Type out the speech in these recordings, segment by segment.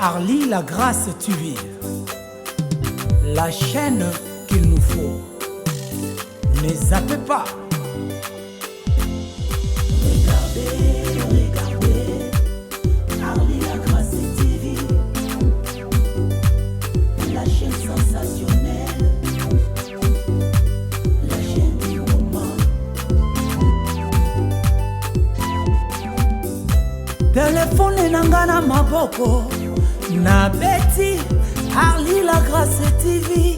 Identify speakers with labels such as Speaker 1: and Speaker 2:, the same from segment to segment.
Speaker 1: Arly la grâce TV, la chaîne qu'il nous faut. Ne zappez pas.
Speaker 2: Regardez, Arly la grâce TV, la chaîne sensationnelle, la chaîne du moment.
Speaker 1: Téléphone nangana maboko na beti Arly la grâce TV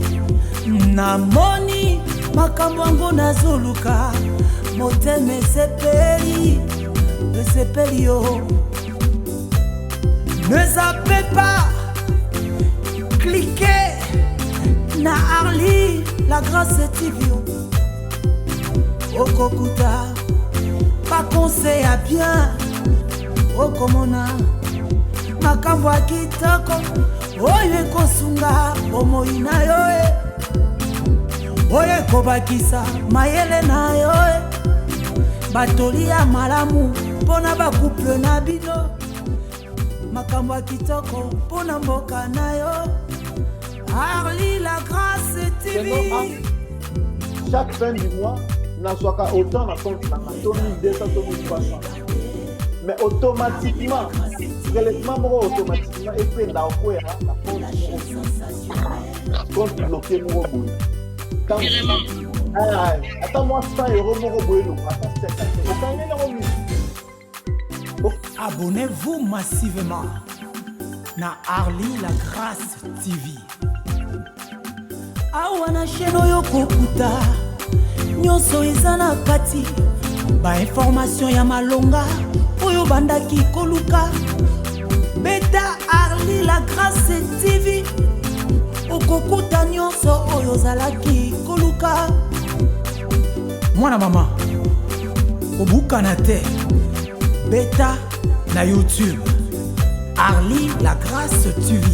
Speaker 1: na moni makambo na zuluka moteme sepeli yo. Ne zappez pas, cliquez na Arly la grâce TV okokuta pas conseil à bien okomona makambo ya kitoko oyo ekosunga bomoi na yo oyo ekobakisa mayele na yo batoli ya malamu mpona bakuple na bino makambo ya kitoko mpona mboka na yo. Arly la grâce TV.
Speaker 3: Chaque fin du mois nazwaka autant na compte na 1200 1300, mais automatiquement prélèvement moko automatiquement ependa okwera na compte bloqué moko boye. Attends moi 100 € moko boye lo ata 50 €.
Speaker 1: Abonnez-vous massivement na Arly la grâce TV. Awa na chaîne oyo kokuta nyonso eza na kati ba information ya malonga oyo bandaki koluka beta Arly la grâce TV okokuta nyonso oyo zalaki koluka. Mwana mama obukana te beta na YouTube Arly la grâce TV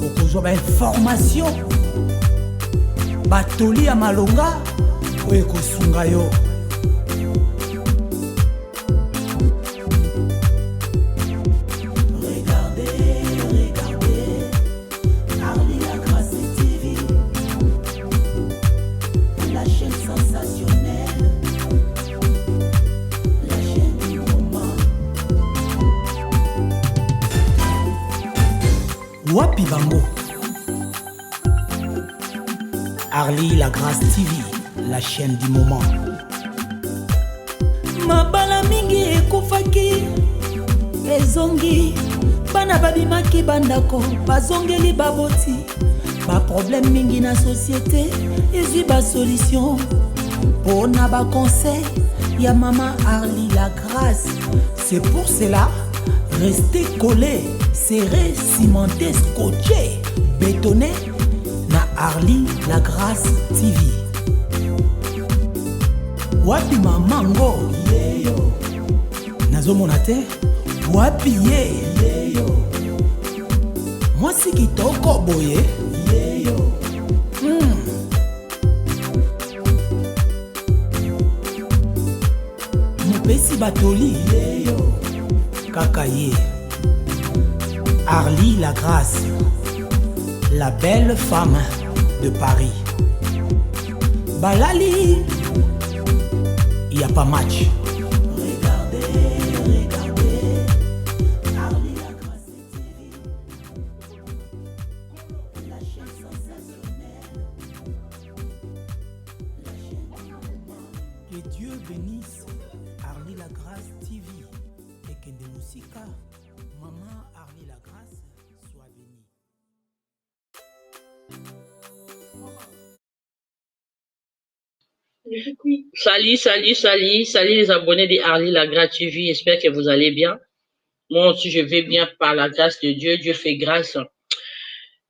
Speaker 1: okozwa ba information batoli ya malonga oyo ekosunga yo. Wapi bango Arly la grâce TV, la chaîne du moment. Mabala mingi ekufaki ezongi bana babimaki bandako bazongeli baboti ba problème mingi na société ezwi ba solution pona ba conseil ya mama Arly la grâce. C'est pour cela restez collés, serrés, cimentés, scotchés, bétonnés na Arly la grâce TV. Wapi mamango yeyo nazomona te wapi yeyo mwasi kitoko boye yeyo mopesi batoli yeyo kaka ye. Arly la grâce, la belle femme de Paris. Balali, il n'y a pas match.
Speaker 2: Regardez, Arly la grâce TV, la chaîne sensationnelle, la chaîne du moment.
Speaker 1: Que Dieu bénisse Arly la grâce TV et que de Musika, maman Arly la grâce soit bénie.
Speaker 4: Salut les abonnés de Arly la grâce TV, j'espère que vous allez bien. Moi aussi je vais bien par la grâce de Dieu, Dieu fait grâce.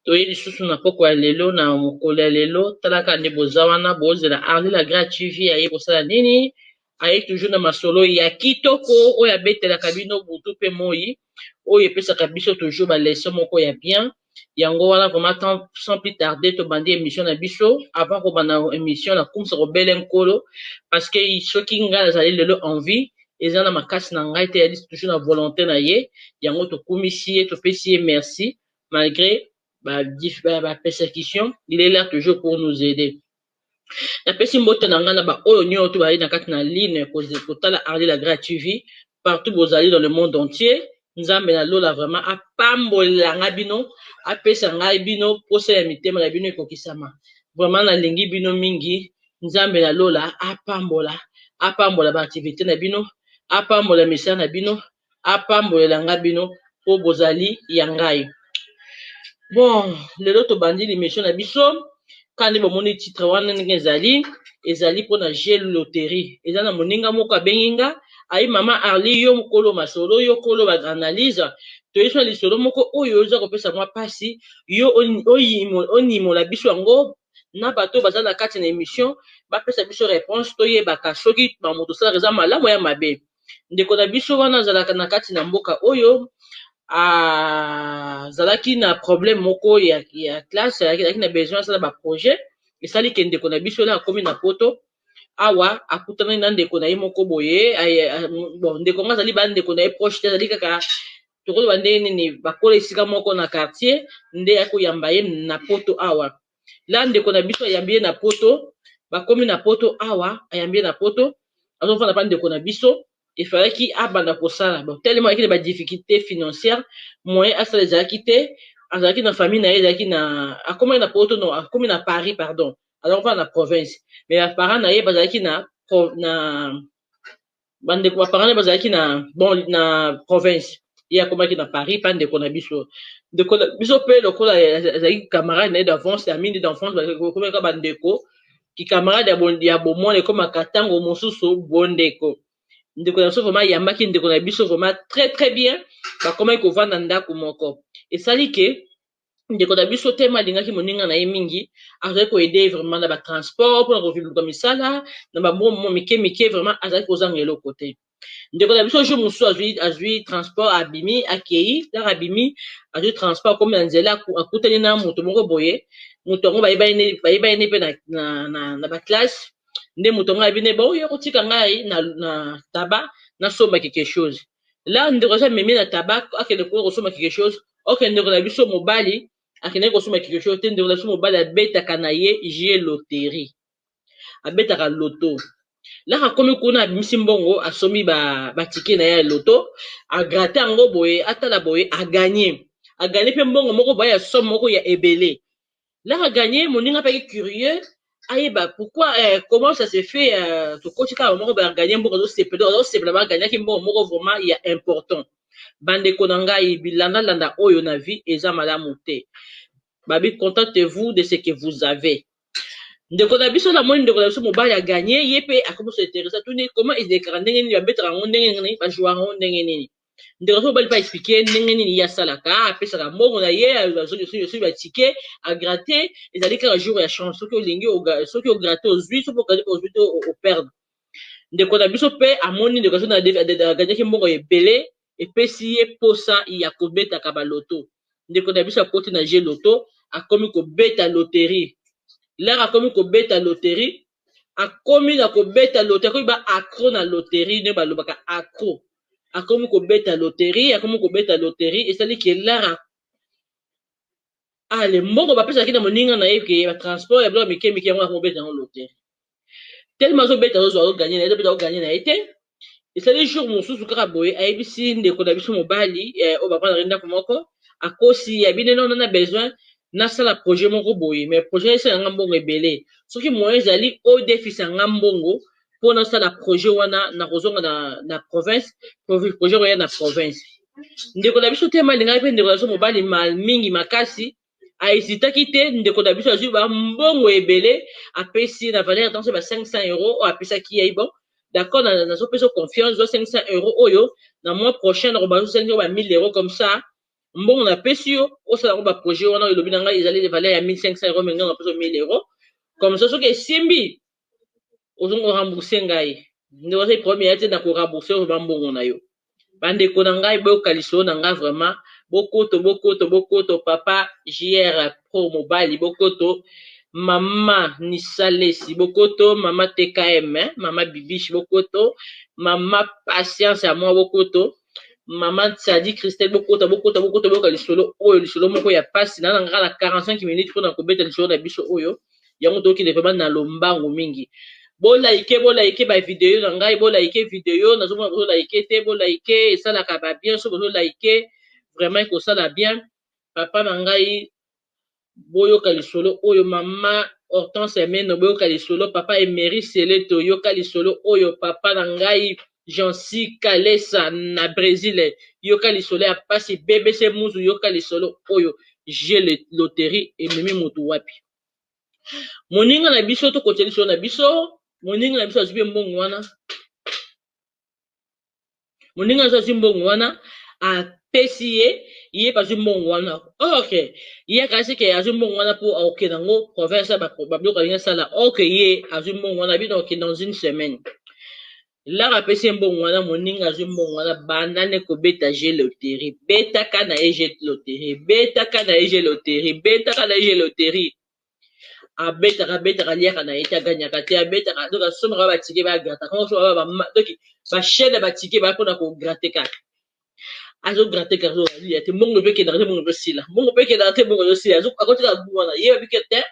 Speaker 4: Toye lisusu na poko ya lelo na mokolo ya lelo talaka nde bozawana bozela Arly la grâce TV aye kosala nini aye toujours na masolo ya kitoko oyo abetelaka bino butu pe moi oyo epesaka biso toujours ba leçon moko ya bien. Yango wana vraiment sans plus tarder to bandi émission na biso avant ko bana émission na kumsa ko belen kolo parce que soki nga nazali lelo envie eza na makasi na ngai te ya toujours na volonté na ye yango tokumisi ye topesi ye merci malgré ba persécution il est là toujours pour nous aider. Napesi mbote na ngai na ba oyo nyonso bazali na kati na ligne kotala Arlie la Grâce TV partout bozali dans le monde entier. Nzambe na lola vraiment apambola nga bino apesa ngai bino posa ya mitema na bino ekokisama vraiment na lingi bino mingi. Nzambe na lola apambola ba activité na bino apambola misala na bino apambola nga bino po bozali ya ngai. Bon lelo tobandi l'émission na biso kandi bomoni titre wana ndenge ezali mpona jeu loterie eza na moninga moko abenginga ayi mama Arlie yo mokolo masolo yo kolo ba analyse toyeso lisolo moko oyo oza kopesa mwa pasi yo onimola biso yango na bato baza na kati na émission bapesa biso réponse toyebaka soki bamoto osala eza malamu ya mabe. Ndeko na biso wana azalaka na kati na mboka oyo azalaki na problème moko ya classe azalaki na besoin asala ba projet esali ke ndeko na biso la akomi na poto awa akutana na ndeko na ye moko boye bon ndeko nga azali bandeko na ye proche te azali kaka tokoloba ndenge nini bakola esika moko na quartier nde akoyamba ye na poto awa la ndeko na biso ayambi ye na poto bakomi na poto awa ayambi ye na poto azofanda pa ndeko na biso il fallait qu'il abanda kosala bon tellement qu'il y a des difficultés financières moyen asala ezalaki te azalaki na famille na ye ezalaki na akomi na poto non akomi na Paris pardon alors pas na province mais les parents na ye bazalaki na bandeko ba parents bazalaki na bon na province ye akomaki na Paris pa ndeko na biso pe lokola ezalaki camarade na ye d'enfance ya mine d'enfance bakomaka bandeko ki camarade ya bomone ekomaka ntango mosusu bondeko ndeko na biso vraiment yambaki ndeko na biso vraiment très bien bakomaki kovanda ndako moko esali ke ndeko na biso te malingaki moninga na ye mingi azali koede vraiment na batransport mpona koviluka misala na bamomo mike vraiment azali kozanga eloko te. Ndeko na biso jour mosusu azwi transport abimi akei laka abimi azwi transport akomi na nzela akutani na moto moko boye moto yango bayebani ne mpe na baklasse nde moto yango abine ba oyo kotika ngai na tabac nasomba quelque chose la ndeko aza memi na tabac akende kosomba quelque chose ok ndeko na biso mobali akende kosomba quelque chose te ndeko na biso mobali abetaka na ye jeu loterie abetaka loto laka komi kuna abimisi mbongo asomi batike na ye ya loto agrate yango boye atala boye aganye mpe mbongo moko boye ya somme moko ya ebele laka ganye moninga mpaki curieux ayeba pourquoi comment ça se fait tokoti kaka moko baganye mbongo azosepela baganyaki mbongo moko vraiment ya important. Bandeko na ngai bilandalanda oyo na vie eza malamu te babi contentez-vous de ce que vous avez. Ndeko na biso na moni ndeko na biso mobali aganye ye pe akomi so intéressé tuni comment ezekaka ndenge nini babetaka yango ndenge nini bajouaka yango ndenge nini ndeko na biso mobali pa expliquer ndenge nini ye asalaka apesaka mbongo na ye azosui batike agrate ezali kaka jour ya chance soki olingi soki ograte ozwi soki okadi ozwi te operdre. Ndeko na biso mpe amoni ndeko na biso aganyaki mbongo ebele epesi ye posa ya kobetaka baloto. Ndeko na biso akoti na jeu loto akomi kobeta loterie lera akomi kobeta loterie akomi na kobeta loterie akomi ba accro na loterie nde balobaka accro akomi kobeta loterie esali ke lera ale mbongo bapesaki na moninga na ye ke batransport ya biloko mike yango akobeta yango loterie tellement azobeta azoganye na ye azobeta azoganye na ye te esali jour mosusu kaka boye ayebisi ndeko na biso mobali oyo bavandaki ndako moko akosi yabine nono na besoin nasala projet moko boye mais projet esala nga mbongo ebele soki moyen ezali oyo defisa nga mbongo mpona osala projet wana na kozonga na province projet koya na province. Ndeko na biso te malingaki mpe ndeko na biso mobali mingi makasi ahésitaki te ndeko na biso azwi bambongo ebele apesi na valeur atanso ba 500 euros oyo apesaki ye bon d'accord nazopesa confiance zo 500 euros oyo na mois prochain nakobazosengi ba 1000 euros comme ça mbongo na pesi yo osala ngo ba projet wana elobi na ngai ezali valeur ya 1500 euros mais nga na pesa 1000 euros comme ça soki esimbi ozongo rembourser ngai ndeko za premier ete na ko rembourser ba mbongo na yo. Bandeko na ngai boyoka lisolo na ngai vraiment bokoto papa JR pro mobali bokoto Mama Nisalesi Bokoto, Mama TKM, Mama Bibiche Bokoto, Mama Patience à moi Bokoto, Mama Tsadi Christelle Bokoto, Bokoto, Lisolo, Oyo, Lisolo, Moko, ya passe, na la 45 minutes pour na kobeta Lisolo, na biso Oyo, yango toki de vraiment na lombango mingi. Bo like ba vidéo na ngai, bo like vidéo, na zomo bo like te, bo like, et ça la kaba bien, so bo like, vraiment que ça la bien, papa na ngai, boyoka lisolo oyo mama Hortense Emeno boyoka lisolo papa Emery Seleto yoka lisolo oyo papa na ngai Jansi Kalesa na Brésil yoka lisolo ya pasi BBC Muzu yoka lisolo oyo j'ai loterie ememi mutu wapi moninga na biso to kote lisolo na biso moninga na biso azubi mbongo wana apesi ye pas mbongo wana ok ye kasi ke azu mbongo wana pour ok nango province ba biloko ya sala ok ye azu mbongo wana bi donc dans une semaine là apesi mbongo wana moninga azu mbongo wana bandane ko beta jeu loterie beta kana jeu loterie beta kana jeu loterie beta kana jeu loterie abeta liaka na eta ganyaka te abeta donc asomaka ba tike ba grata quand so ba donc ba chaîne ba tike ba pona ko gratter ka azo gratter kazo ya te mbongo pe ke dans mbongo pe sila mbongo pe ke dans te mbongo sila azo akoti ka buwana ye bi ke te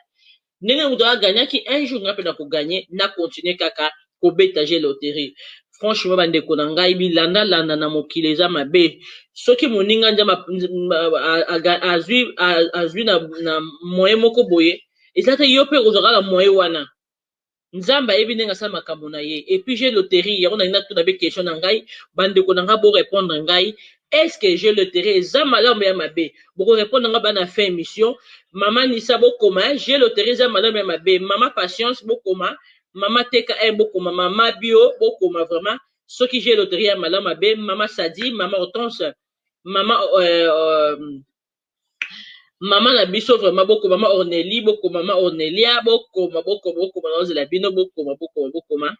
Speaker 4: nene muto a gagner ki un jour ngape na ko gagner na continuer kaka ko beta jeu loterie franchement bande ko na ngai bilanda landa na mokili eza mabe soki moninga njama azwi na moyen moko boye ezata yo pe ozaka la moyen wana nzamba yebi ndenga sa makambo na ye et puis jeu loterie yango na ina tuna be question na ngai bande ko na nga bo répondre ngai est-ce que jeu loterie eza malamu ya mabe boko répondre nga bana fin émission mama Nisa bokoma jeu loterie eza malamu ya mabe mama Patience bokoma mama TKM bokoma mama Bio bokoma vraiment soki jeu loterie ya malamu mabe mama Sadi mama Hortense mama na biso vraiment bokoma mama Ornélie bokoma mama Ornélia bokoma na ozela bino bokoma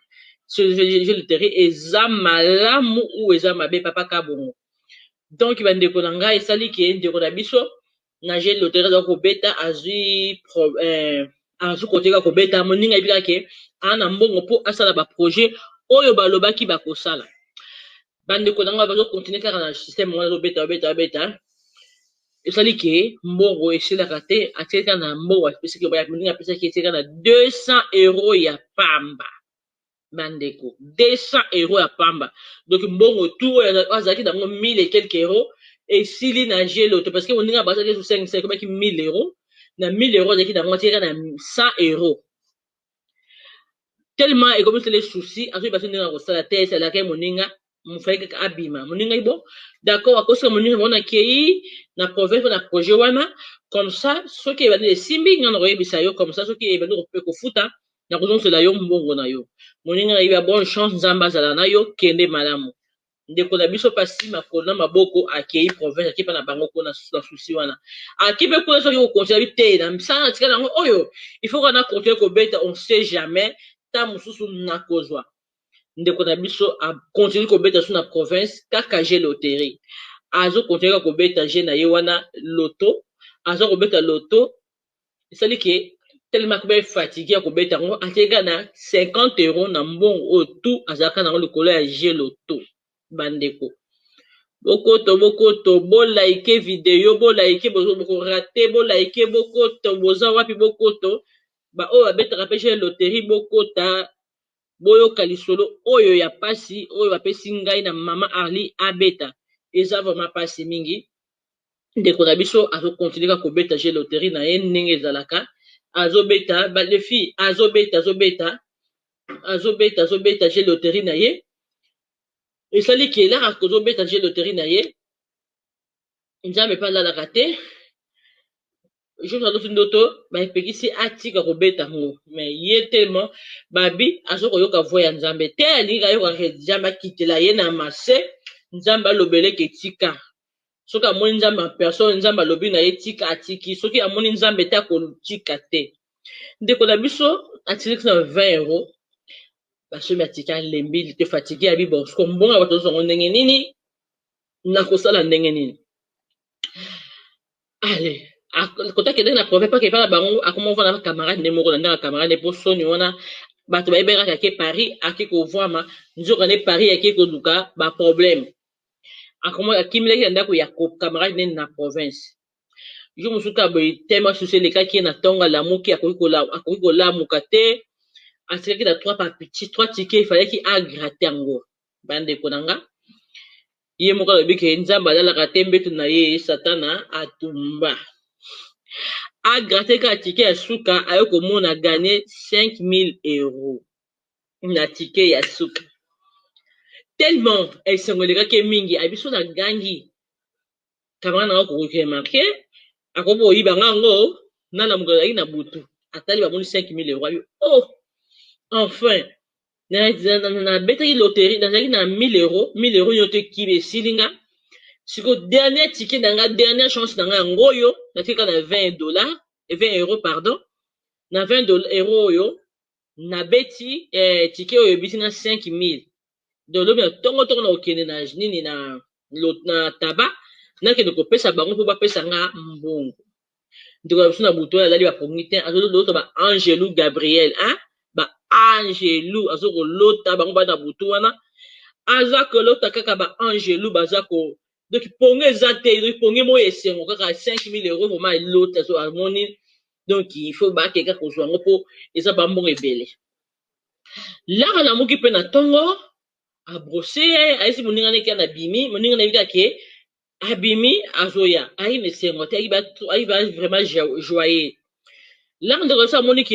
Speaker 4: jeu loterie eza malamu ou eza mabe papa kabongo donc bandeko na ngai esali ke ndeko na biso na jeu loterie za kobeta azwi koteka kobeta moninga ebika ke ana mbongo po asala ba projet oyo balobaki bakosala bandeko na ngai bazo continuer kaka na système wana beta esali ke mbongo esilaka te atika na mbongo apesaki moninga apesaki etika na 200 € ya pamba bandeko 200 € ya pamba donc mbongo tout azalaki nango 1000 et quelques euros esili na jeu loto parce que moninga basaki sur 5 komaki 1000 € na 1000 € azalaki nango atika na 100 € tellement ekomi les soucis azoyi basi ndenge kosala te esalaka moninga mofai kaka abima moninga ibo d'accord akosika moninga mona kei na province na projet wana comme ça soki ebandi esimbi nga na koyebisa yo comme ça soki ebandi kofuta na kozongela yo mbongo na yo moninga na yebi bonne chance nzambe azala na yo kende malamu ndeko na biso pasi makolo na maboko akei province akipa na bango kuna na souci wana akipe kuna soki kokontinue te na misala na tika nango oyo il faut kana continuer kobeta on sait jamais ta mosusu nakozwa ndeko na biso a continue kobeta su na province kaka jeu loterie azo continue kobeta jeu na ye wana loto azo kobeta loto esali ke tellement que fatigué à kobeta ngo ateka na 50 € na mbongo o tout azaka na likolo ya jeu loto bandeko bokoto bo like vidéo bo like boko rater bo like bokoto boza wapi bokoto ba oyo abetaka pe jeu loterie bokota boyoka lisolo oyo ya pasi oyo bapesi ngai na mama Arli abeta eza vraiment pasi mingi ndeko na biso azo continuer kobeta jeu loterie na ye ndenge ezalaka azobeta ba les filles azobeta jeu loterie na ye esali ke la akozobeta jeu loterie na ye nzambe pa lalaka te jour na ndoto baepekisi atika kobeta ngo mais ye tellement babi azokoyoka voix ya nzambe te alingi ayoka nzambe akitela ye na mase nzambe alobeleke tika soki amoni nzambe en personne nzambe alobi na ye tika atiki soki amoni nzambe te akotika te ndeko na biso atikaki na 20 € basomi atika alembi te fatigué abi bon siko mbongo bato ozongo ndenge nini nakosala ndenge nini allez kota kende na province pas que pas bango akoma vona na camarade ne moko na camarade pour soni wana bato ba ibera ke Paris aki ko voama nzoka ne Paris aki ko duka ba problème akoma akimile ki ndako ya ko camarade ne na province jo musuka boy tema susele kaki na tonga la muki akoki kola mukate asikaki na trois tickets il fallait qu'il a gratter ngo bande konanga ye moko lobi ke nzamba alalaka te mbeto na ye satana atumba a gratter ka ticket ya suka ayo komona gagner 5000 euros na ticket ya suka tellement esengoleka ke mingi abiso na gangi kamana na ko remarquer akobo oyiba ngango nana mugala na butu atali ba moni 5000 euros oh enfin na betaki loterie nazaki na 1000 euros yote kibe silinga siko dernier ticket nanga dernière chance nanga ngoyo natika na $20 20 euros pardon na €20 yo na beti ticket oyo biti na 5000 donc lobi na tongo na okende na nini na taba nakende kopesa bango mpo bapesa nga mbongo ndeko biso na buto alali ba promité azolota ba Angelou Gabriel hein ba Angelou azokolota bango bana buto wana aza kolota kaka ba Angelou baza ko donc ponge ezate donc ponge mo esengo kaka 5000 euros vraiment elota so amoni donc il faut ba keka kozwa ngo po eza ba mbongo ebele la na muki pe na tongo a brosser aisi moninga ne kana bimi moninga na bika ke abimi azoya ayi mesengo te ayi ba vraiment joyeux là on devrait ça monique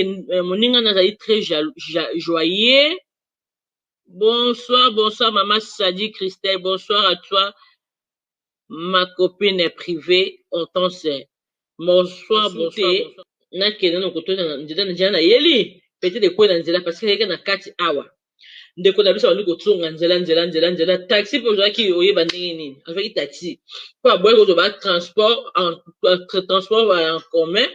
Speaker 4: moninga na zali très joyeux. Bonsoir maman Sadi Christelle, bonsoir à toi ma copine privée on t'en sait. Bonsoir na kene no koto na nzela na yeli peut-être de quoi na nzela parce que yeke na kati awa ndeko na biso bali kotunga nzela taxi pour joaki oyeba ndenge nini avec taxi pour aboye ko ba transport en commun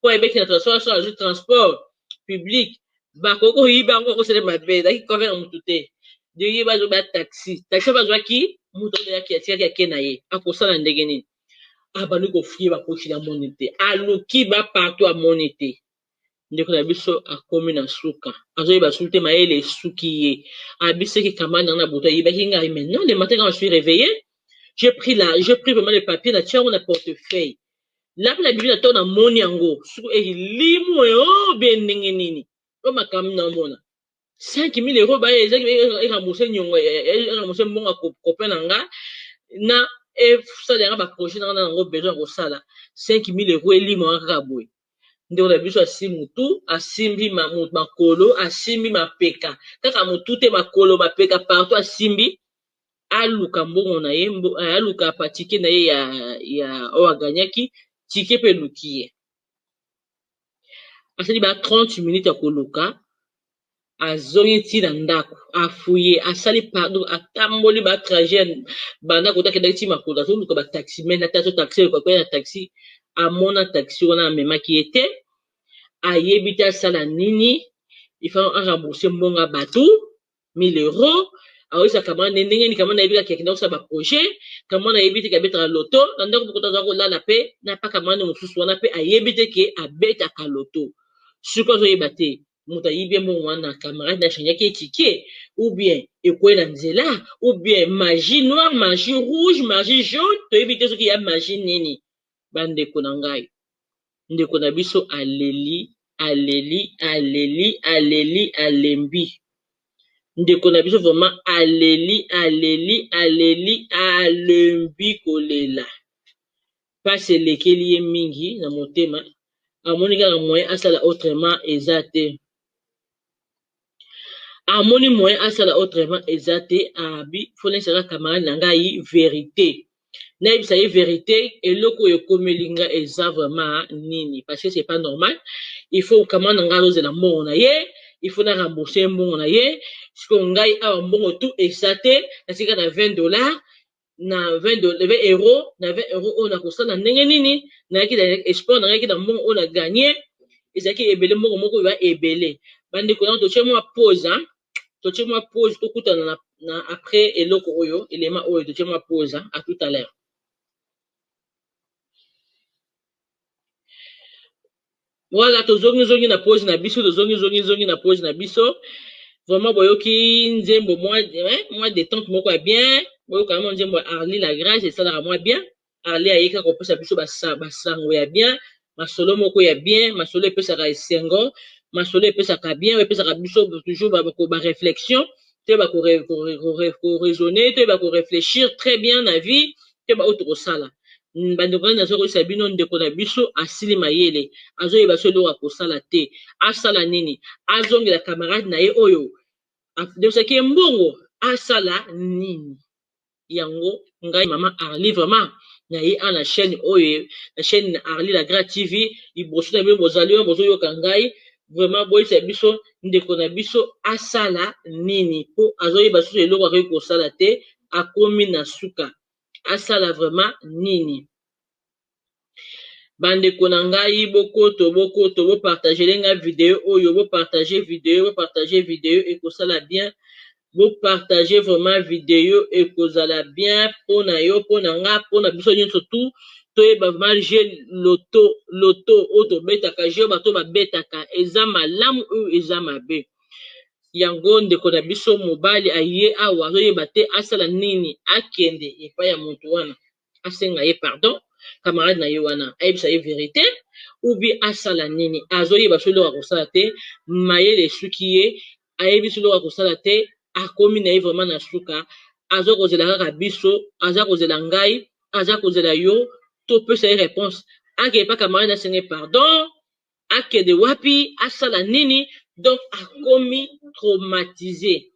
Speaker 4: pour ebeki na transport public ba koko yiba ngo ko sele mabe daki ko vena mutu te de yiba zo ba taxi ba joaki mutu de yaki atia ke na ye akosala ndenge nini abali ko fie ba pochi na monite aluki ba partout a monite ndeko na biso akomi na suka azoyeba sulte maele suki ye abiseki kamana na buto yibaki ngai maintenant le matin quand je suis réveillé j'ai pris vraiment le papier na tia na portefeuille là la bibi na to na moni yango suku elimu yo bien ndenge nini o makam na mona 5000 euros ba ezaki rembourser nyongo rembourser mbonga copain nga na ça derrière ba projet na ngo besoin ko sala 5000 euros elimu kaka boy ndeko na biso asimu tu asimbi makolo asimbi mapeka kaka mutu te makolo mapeka partout asimbi aluka mbongo na ye aluka patike na ye ya o aganyaki tike pe lukie asali ba 30 minutes ya koluka azongi ntina ndako afuye asali pardon atamboli ba trajet banda kota kedaki ti makolo azoluka ba taxi men ata so taxi kwa na taxi amona taxi wana amemaki ye te ayebi te asala nini il faut rembourser mbongo bato 1000 euros aoyisa kamana ndenge ni kamana yebi kaka kenda kosala ba projet kamana yebi te kabetaka loto na ndako moko za kolala pe na pa kamana mosusu wana pe ayebi te ke abetaka loto siko azoyeba te moto ayibi mbongo wana camarade na changaki etike ou bien ekwela nzela ou bien magie noire magie rouge magie jaune toyebi te soki ya magie nini bandeko na ngai ndeko na biso alembi ndeko na biso vraiment alembi kolela pasi elekeli ye mingi na motema amoni kaka moyen asala autrement eza te amoni moyen asala autrement eza te abi fonesaka camarade na ngai vérité nayebisa ye vérité eloko oyo ekomelinga eza vraiment nini parce que c'est pas normal il faut kama na ngai azozela mbongo na ye il faut na rembourser mbongo na ye siko ngai awa mbongo tu eza te nasika na $20 na 20 euros na 20 euros oyo nakosala ndenge nini nayaki na espoir nayaki na mbongo oyo na gagné ezalaki ebele mbongo moko oyo ebele bandeko na totie mwa pause tokutana na après eloko oyo elema oyo totie mwa pause à tout à l'heure. Voilà, tozongi na pose na biso, tozongi na pose na biso. Vraiment, boyoki nzembo moi détente moko ya bien. Boyoka vraiment nzembo Arlie la grâce et ça la moi bien. Arlie ayeka ko pesa biso basango ya bien, masolo moko ya bien, masolo epesaka esengo, masolo epesaka bien, epesaka biso toujours ba réflexion, te ba ko raisonner, te ba ko réfléchir très bien na vie, te ba autre sala. Bandeko nazo ko sabino ndeko na biso asili mayele, azoyeba so eloko akosala te, asala nini, azongela camarade na ye oyo afudesaki mbongo asala nini. Yango ngai mama Arlie vraiment na ye ana chaîne oyo, la chaîne Arlie la Grâce TV, iboso na bino bozali yo bozoyoka ngai vraiment boyisa biso ndeko na biso asala nini po azoyeba so eloko akoki kosala te, akomi na suka asala vraiment nini. Bandeko na ngai bokoto bo partager lenga vidéo oyo, bo partager vidéo et que ça la bien, bo partager vraiment vidéo et que ça la bien pour na yo, pour na nga, pour na biso nyonso tout to e ba vraiment j'ai loto auto betaka je ba to ba betaka eza malamu ou eza mabe. Yango ndeko na biso mobali aye awa azoyeba te asala nini, akende epai ya moto wana asenga ye pardon, camarade na ye wana ayebisa ye vérité, ou bien asala nini azoyeba so eloko akosala te, mayele esuki ye ayebi so eloko akosala te, akomi na ye vraiment na suka, aza kozela kaka biso, aza kozela ngai, aza kozela yo, topesa ye réponse, akende pa camarade asenga ye pardon, akende wapi asala nini. Donc akomi traumatisé.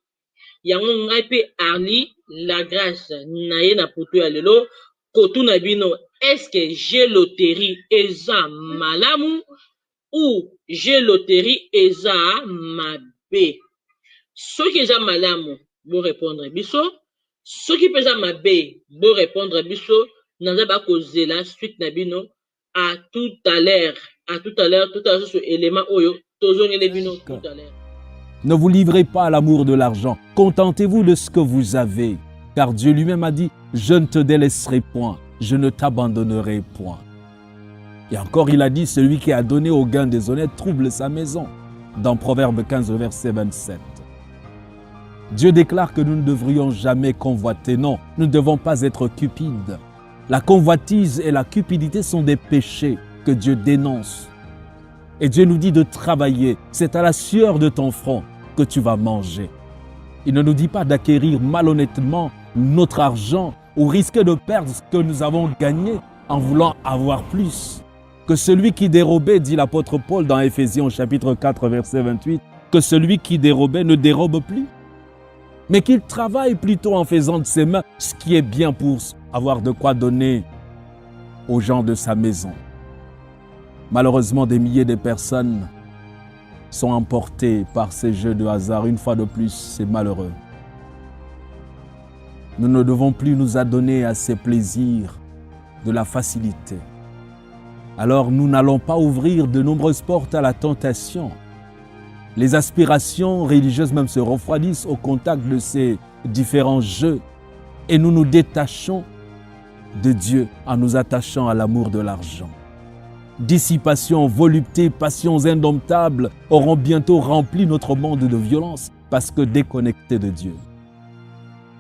Speaker 4: Yango ngai pe Arlie la grâce na ye na poto ya lelo kotu na bino, est-ce que j'ai loterie eza malamu ou j'ai loterie eza mabe? Soki eza malamu bo répondre biso, soki peza mabe bo répondre biso, naza ba kozela suite na bino à tout à l'heure sur élément oyo tozongele bino tout à l'heure.
Speaker 5: Ne vous livrez pas à l'amour de l'argent. Contentez-vous de ce que vous avez. Car Dieu lui-même a dit, je ne te délaisserai point, je ne t'abandonnerai point. Et encore il a dit, celui qui a donné au gain des honnêtes trouble sa maison. Dans Proverbe 15, verset 27. Dieu déclare que nous ne devrions jamais convoiter. Non, nous ne devons pas être cupides. La convoitise et la cupidité sont des péchés que Dieu dénonce. Et Dieu nous dit de travailler. C'est à la sueur de ton front que tu vas manger. Il ne nous dit pas d'acquérir malhonnêtement notre argent ou risquer de perdre ce que nous avons gagné en voulant avoir plus. Que celui qui dérobait, dit l'apôtre Paul dans Éphésiens chapitre 4, verset 28, que celui qui dérobait ne dérobe plus, mais qu'il travaille plutôt en faisant de ses mains ce qui est bien pour avoir de quoi donner aux gens de sa maison. Malheureusement, des milliers de personnes sont emportées par ces jeux de hasard. Une fois de plus, c'est malheureux. Nous ne devons plus nous adonner à ces plaisirs de la facilité. Alors nous n'allons pas ouvrir de nombreuses portes à la tentation. Les aspirations religieuses même se refroidissent au contact de ces différents jeux et nous nous détachons de Dieu en nous attachant à l'amour de l'argent. Dissipation, volupté, passions indomptables auront bientôt rempli notre monde de violence parce que déconnectés de Dieu.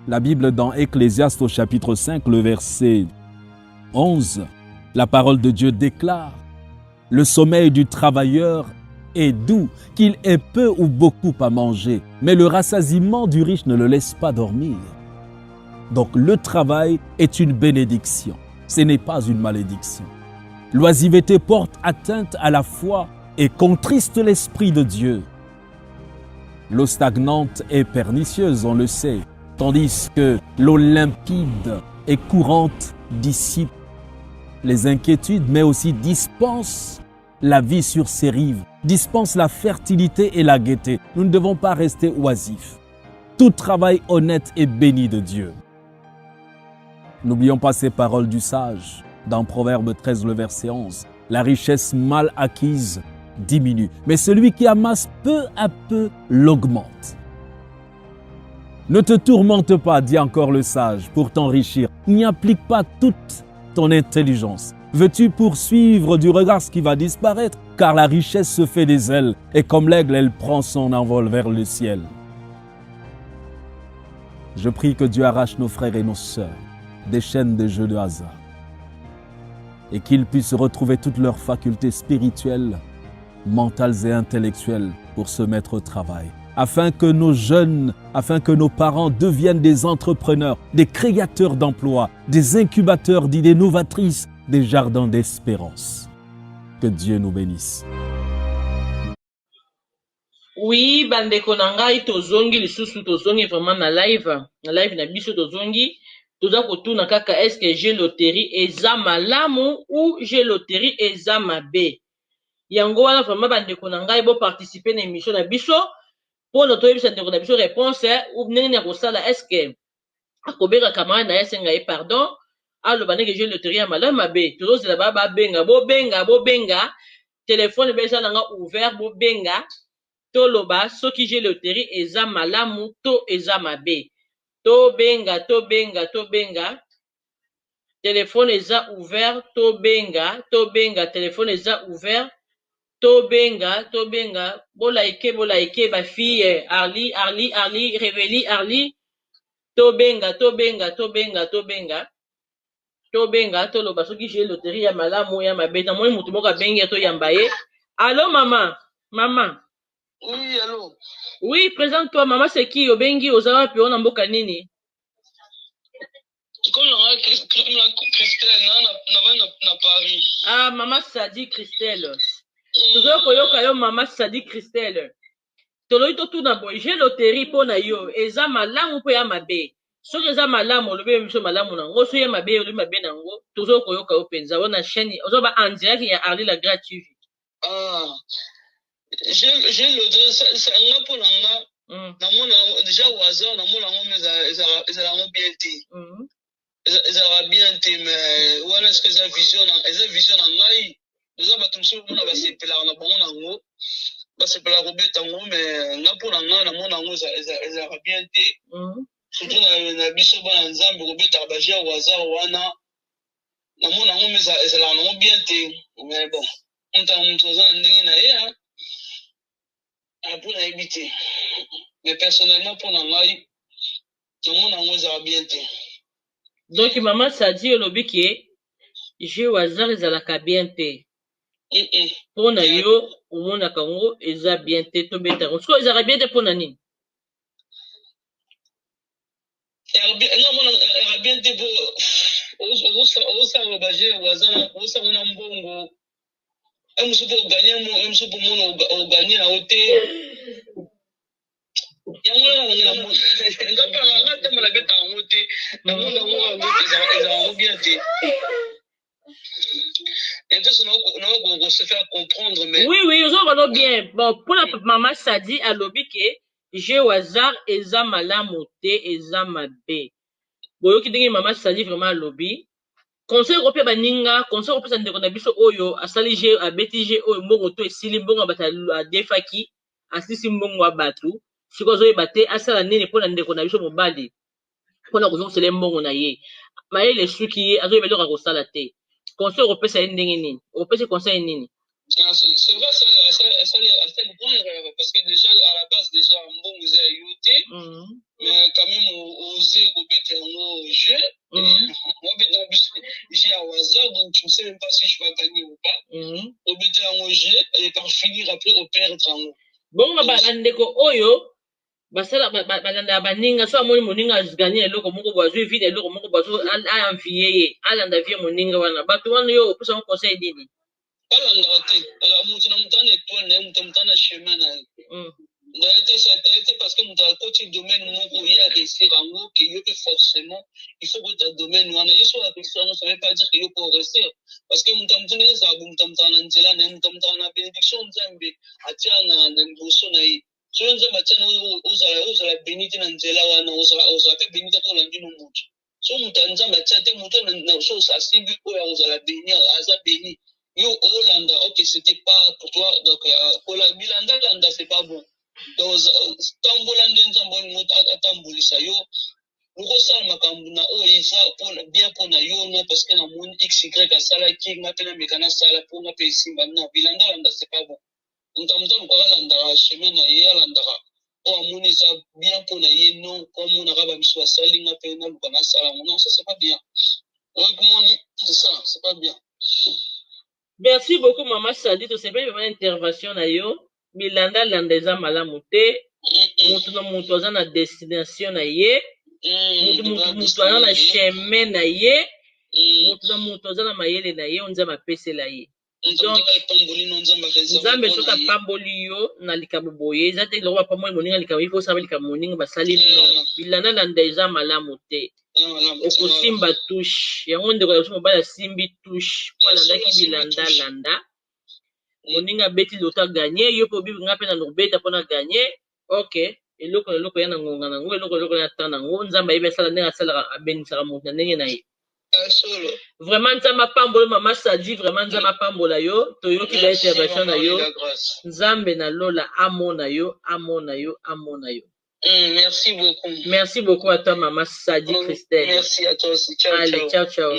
Speaker 5: La Bible dans Ecclésiaste au chapitre 5, le verset 11, la parole de Dieu déclare « Le sommeil du travailleur est doux, qu'il ait peu ou beaucoup à manger, mais le rassasiement du riche ne le laisse pas dormir. » Donc le travail est une bénédiction, ce n'est pas une malédiction. L'oisiveté porte atteinte à la foi et contriste l'esprit de Dieu. L'eau stagnante est pernicieuse, on le sait, tandis que l'eau limpide et courante dissipe les inquiétudes, mais aussi dispense la vie sur ses rives, dispense la fertilité et la gaieté. Nous ne devons pas rester oisifs. Tout travail honnête est béni de Dieu. N'oublions pas ces paroles du sage. Dans Proverbe 13, le verset 11, la richesse mal acquise diminue, mais celui qui amasse peu à peu l'augmente. Ne te tourmente pas, dit encore le sage, pour t'enrichir. N'y applique pas toute ton intelligence? Veux-tu poursuivre du regard ce qui va disparaître? Car la richesse se fait des ailes, et comme l'aigle, elle prend son envol vers le ciel. Je prie que Dieu arrache nos frères et nos sœurs des chaînes de jeux de hasard, et qu'ils puissent retrouver toutes leurs facultés spirituelles, mentales et intellectuelles pour se mettre au travail, afin que nos jeunes, afin que nos parents deviennent des entrepreneurs, des créateurs d'emplois, des incubateurs d'idées novatrices, des jardins d'espérance. Que Dieu nous bénisse.
Speaker 4: Oui, bandeko na ngai tozongi lisusu tozongi vraiment na live na biso tozongi toza kotuna kaka est-ce que j'ai loterie eza malamu ou j'ai loterie eza mabe. Yango wana vraiment bandeko na ngai bo participer na émission na biso pour na toyebisa ndeko na biso réponse ou ndenge ya kosala est-ce que akobeka camarade na yesenga ye pardon aloba ndenge j'ai loterie ya malamu mabe tozozela ba benga bobenga téléphone beza nanga ouvert bobenga toloba soki j'ai loterie eza malamu to eza mabe tobenga téléphone eza ouvert tobenga téléphone eza ouvert tobenga bolaike ba fille Arli Révélie Arli tobenga toloba soki j'ai loterie ya malamu ya mabe na moi mutu moko abengi to yamba ye. Allô maman
Speaker 6: Oui, allô.
Speaker 4: Oui, présente-toi, maman, c'est qui? Obengi, Ozawa, puis on a mboka nini?
Speaker 6: Comme la Christelle, na Paris.
Speaker 4: Ah, maman Sadi Christelle. Tozo koyoka yo maman Sadi Christelle. Toloi to tuna boy, j'ai loterie po na yo, eza malamu po ya mabe. Soki eza malamu, lobe miso malamu nango, so ya mabe, lobe mabe nango, tozo koyoka yo penza, wana chaîne, ozoba en direct ya Arli la gratuit.
Speaker 6: Ah. J'ai le deux, c'est un peu là, déjà au hasard, dans mon langue, mais ils ont bien été. Ils ont bien été, mais voilà ce que j'ai vision en maille. Nous avons tout ça, on a passé par là, on a bon langue, passé par la robette en haut, mais n'a pas langue, dans mon langue, ils ont bien été. Surtout dans la biso, dans les zambes, robette à Bagia au hasard, wana. Dans mon langue, mais ils ont bien été. Mais bon, on t'a montré ça en dingue, pour éviter. Mais personnellement, pour Nangaï, tout le monde a bien été.
Speaker 4: Donc, maman, ça dit au lobby que j'ai au hasard, ils ont bien été. Pour Nayo, au monde à Congo, ils ont bien été. Ils ont bien été pour Nani.
Speaker 6: Ils ont bien été pour. Gagner à hôtel.
Speaker 4: Oui, on va bien. Bon, pour la maman, ça dit à l'objet que j'ai au hasard, eza malamu te, eza mabe. Boyo ki dingi maman, ça dit vraiment à l'objet. Conseil européen baninga, conseil européen ndeko na biso oyo, asali je, abeti je, oyo mbongo to esili mbongo bata defaki, asisi mbongo abatu. Siko zoe bate asala nene pona ndeko na biso mobali pona kozosele mbongo na ye mayele suki ye azoye beloko kosala te conseil opesa ye ndenge nini opesa conseil nini?
Speaker 6: C'est vrai ça le point parce que déjà à la base déjà mbongo za yote mais quand même oser kobeta ngo jeu moi dans j'ai au hasard donc tu ne sais même pas si je vais gagner ou pas kobeta ngo jeu et par finir après au perdre ngo
Speaker 4: bon ba ndeko oyo basala balanda baninga so amoni moninga aziganye eloko moko bwazwi vide eloko moko bwazo envier ye alanda vie moninga wana bato wana yo opesa conseil nini?
Speaker 6: balanda te mutu na mutu ana étoile na ye mutu ana chemin na ye c'est parce que mutu akoti domaine moko ye aréussir yango ke yo pe forcément il faut que ta domaine wana ye so aréussir yango ça veut pas dire que yo po réussir parce que mutu ndenge ezala mutu na nzela na ye mutu na bénédiction nzambe atia na liboso na ye so nzambe atia na ozala béni te na nzela wana ozala pe béni te tolandi no mutu so mutu ya nzambe atia te mutu so asimbi oyo ozala béni aza béni yo olanda ok c'était pas pour toi donc bilanda landa c'est pas bon donc tambola nde nzambe olingo atambulisa yo lokosala makambo na oyo eza bien mpona yo na parce que namoni xy asalaki nga mpe nameka nasala mpo nga mpe esimba na bilanda alanda c'est pas bon moto luka alandaka chemin na ye alandaka oyo amoni eza bien mpona ye non po amonaka bamiso basali nga mpe naluka nasala ngo non ça c'est pas bien oyekomoni c'est ça c'est pas bien.
Speaker 4: Merci beaucoup Maman Sadi, to sepe vraiment intervention na yo bilanda landa eza malamu te mutu na mutu aza na destination na ye mutu aza na chemin na ye mutu na mutu aza na mayele na ye onzambe apesela ye nzambe soki apamboli yo na likambo boye eza te loko bapamboli moninga likambo ifo osala likambo moninga basali no bilanda landa eza malamu te okosimba touche yango ndeko ya mobali asimbi touche po alandaki bilanda landa moninga beti loto aganye yo mpe obibi nga mpe na lobeta mpona ganye ok eloko na eloko ya na ngonga nango eloko ya ta nango nzambe ayebi asala ndenge asalaka abenisaka moto na ndenge na ye vraiment nzambe apambola Mama Sadi vraiment nzambe apambola yo toyoki ba intervention na yo nzambe na lola amona yo amona yo amona yo.
Speaker 6: Merci beaucoup.
Speaker 4: Merci beaucoup à toi, Maman Sadi Christelle.
Speaker 6: Merci à toi aussi. Ciao,
Speaker 4: allez, ciao, ciao.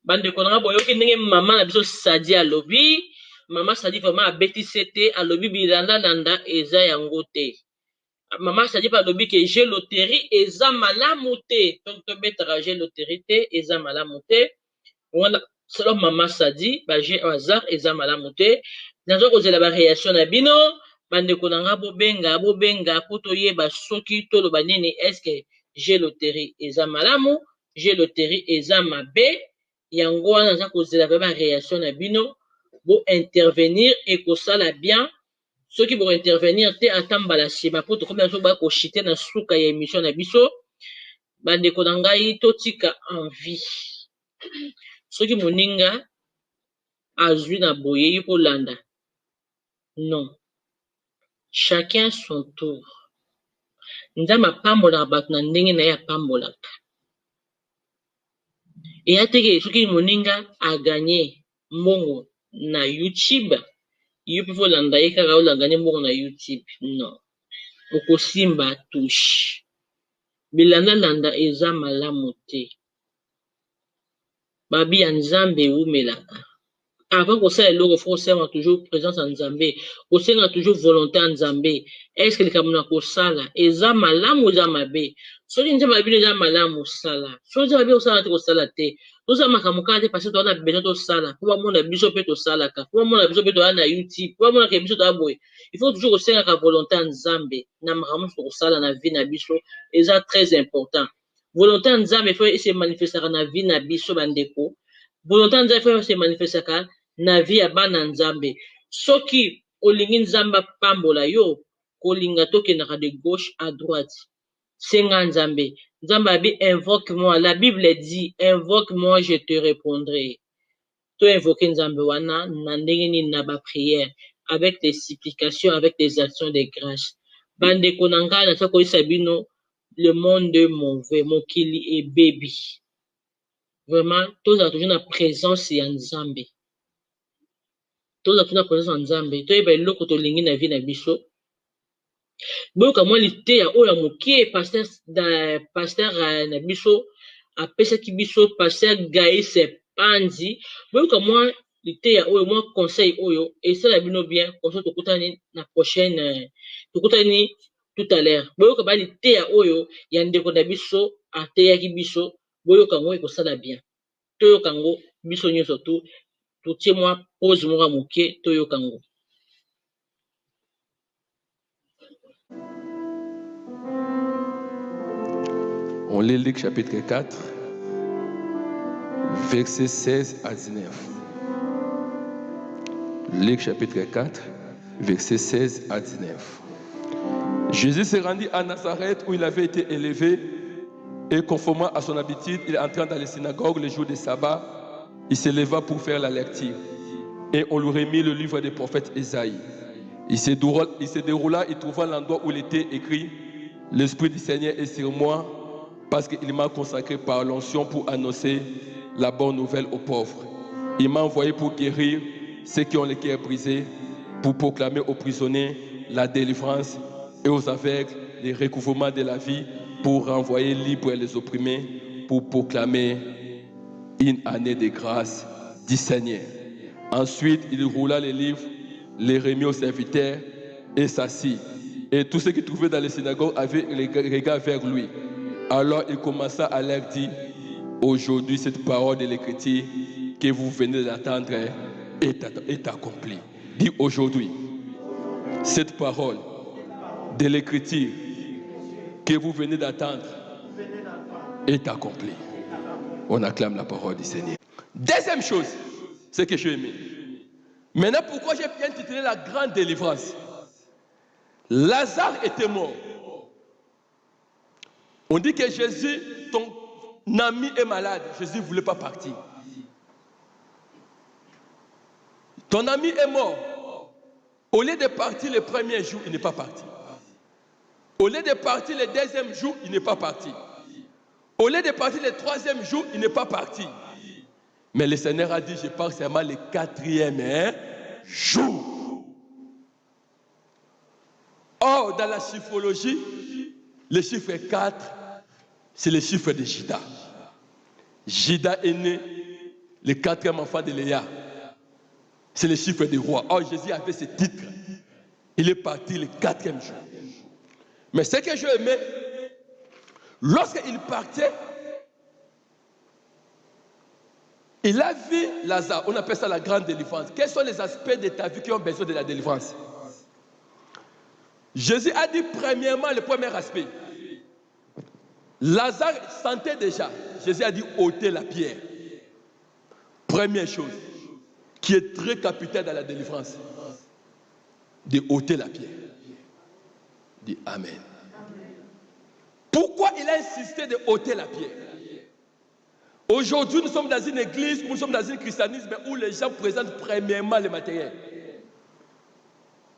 Speaker 4: Bande konanga boyoki ndenge Maman na biso Sadi alobi. Maman Sadi vraiment abeti sete alobi bilanda landa eza yango te. Maman Sadi pa alobi ke j'ai loterie eza malamu te. Donc to betara j'ai loterie te eza malamu te. Wana selon Maman Sadi ba j'ai au hasard eza malamu te. Nazo kozela ba réaction na bino. Bandeko nanga bobenga po toyeba soki toloba nini est-ce que j'ai loterie eza malamu j'ai loterie eza mabe yango wana naza kozela ba réaction na bino bo intervenir et kosala bien soki bo intervenir te atambala sima po tokomi nazo ba ko chiter na suka ya émission na biso bandeko nangai totika envie soki moninga azwi na boye yuko landa non. Chacun son tour. Nzambe apambolaka bato na ndenge na ye apambolaka. Eya teke soki moninga aganye mbongo na YouTube yo mpe folanda ye kaka olaganye mbongo na YouTube non okosimba touche bilanda landa eza malamu te babi ya nzambe ewumelaka. Avant qu'on sait l'eau, faut faire toujours présence en Zambé. On sait toujours volonté en Zambé. Est-ce que les Camerounais ko sala? Eza malamu ou eza mabe? So ni nzamba bino eza malamu sala. So nzamba bino sala te ko sala te. To za makamuka te parce que to na besoin to sala. Pour mona biso pe to sala ka. Pour mona biso pe to na YouTube. Pour mona ke biso to aboy. Il faut toujours que la volonté en Zambé. Na makamu ko sala na vie na biso. Eza très important. Volonté en Zambé faut se manifester na vie na biso bandeko. Volonté en Zambé faut se manifester na vie ya bana nzambe soki olingi nzamba pambola yo kolinga tokendaka de gauche à droite senga nzambe nzambe abi invoque moi la Bible dit invoque moi je te répondrai to invoque nzambe wana na ndenge nini na ba prière avec des supplications avec des actions de grâce bandeko na ngai na koyisa bino le monde est mauvais mokili et baby vraiment toza toujours na présence ya nzambe toza tuna présence en Nzambe toyeba eloko tolingi na vie na biso boyoka mwa liteya oyo ya mokie pasteur na biso apesaki biso pasteur Gaïse Panzi boyoka mwa liteya oyo mwa conseil oyo esala bino bien comme tokutani na prochaine tokutani tout à l'heure boyoka ba liteya oyo ya ndeko na biso ateyaki biso boyoka ngo ekosala bien toyoka ngo biso nyonso tu moi pose moi moké toyo kango.
Speaker 7: On lit Luc chapitre 4 versets 16 à 19. Luc chapitre 4 versets 16 à 19. Jésus se rendit à Nazareth où il avait été élevé et conformément à son habitude, il entra dans les synagogues le jour du sabbat. Il se leva pour faire la lecture et on lui remit le livre des prophètes Ésaïe. Il se déroula, il trouva l'endroit où il était écrit « L'Esprit du Seigneur est sur moi parce qu'il m'a consacré par l'onction pour annoncer la bonne nouvelle aux pauvres. Il m'a envoyé pour guérir ceux qui ont le cœur brisé, pour proclamer aux prisonniers la délivrance et aux aveugles le recouvrement de la vie, pour renvoyer libres les opprimés, pour proclamer une année de grâce du Seigneur. Ensuite, il roula les livres, les remit aux serviteurs et s'assit. Et tous ceux qui trouvaient dans les synagogues avaient les regards vers lui. Alors il commença à leur dire, aujourd'hui cette parole de l'Écriture que vous venez d'attendre est accomplie. Dis aujourd'hui, cette parole de l'Écriture que vous venez d'attendre est accomplie. On acclame la parole du Seigneur. Deuxième chose, c'est que j'ai aimé. Maintenant, pourquoi j'ai bien intitulé la grande délivrance? Lazare était mort. On dit que Jésus, ton ami est malade. Jésus ne voulait pas partir. Ton ami est mort. Au lieu de partir le premier jour, il n'est pas parti. Au lieu de partir le deuxième jour, il n'est pas parti. Au lieu de partir le troisième jour, il n'est pas parti. Mais le Seigneur a dit, je pars seulement le quatrième jour. Or, dans la chiffrologie, le chiffre 4, c'est le chiffre de Judas. Judas est né le quatrième enfant de Léa. C'est le chiffre du roi. Or, Jésus avait ce titre. Il est parti le quatrième jour. Mais ce que j'ai aimé, lorsqu'il partait, il a vu Lazare. On appelle ça la grande délivrance. Quels sont les aspects de ta vie qui ont besoin de la délivrance? Jésus a dit premièrement le premier aspect. Lazare sentait déjà. Jésus a dit ôter la pierre. Première chose qui est très capitale dans la délivrance, de ôter la pierre. Dis Amen. Pourquoi il a insisté de ôter la pierre? Aujourd'hui, nous sommes dans une église, nous sommes dans un christianisme où les gens présentent premièrement le matériel.